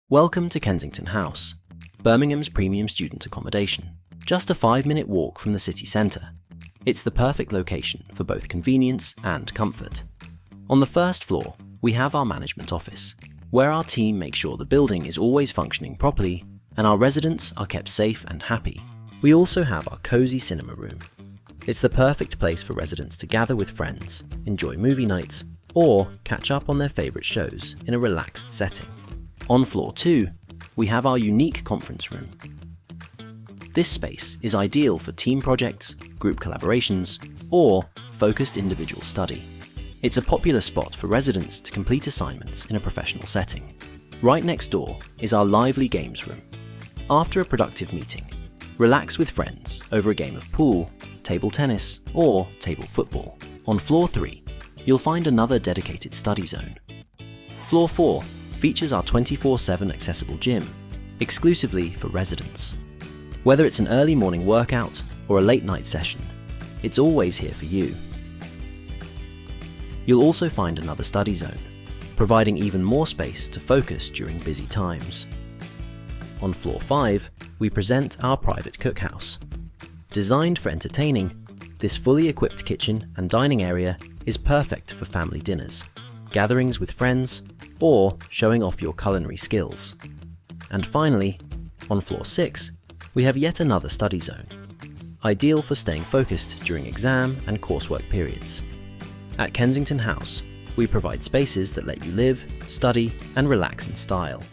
Welcome to Kensington House, Birmingham's premium student accommodation. Just a 5-minute walk from the city centre. It's the perfect location for both convenience and comfort. On the first floor, we have our management office, where our team makes sure the building is always functioning properly and our residents are kept safe and happy. We also have our cosy cinema room. It's the perfect place for residents to gather with friends, enjoy movie nights, or catch up on their favourite shows in a relaxed setting. On floor 2, we have our unique conference room. This space is ideal for team projects, group collaborations, or focused individual study. It's a popular spot for residents to complete assignments in a professional setting. Right next door is our lively games room. After a productive meeting, relax with friends over a game of pool, table tennis, or table football. On floor 3, you'll find another dedicated study zone. Floor 4 features our 24/7 accessible gym, exclusively for residents. Whether it's an early morning workout or a late night session, it's always here for you. You'll also find another study zone, providing even more space to focus during busy times. On floor 5, we present our private cookhouse. Designed for entertaining, this fully equipped kitchen and dining area is perfect for family dinners, gatherings with friends, or showing off your culinary skills. And finally, on floor 6, we have yet another study zone, ideal for staying focused during exam and coursework periods. At Kensington House, we provide spaces that let you live, study, and relax in style.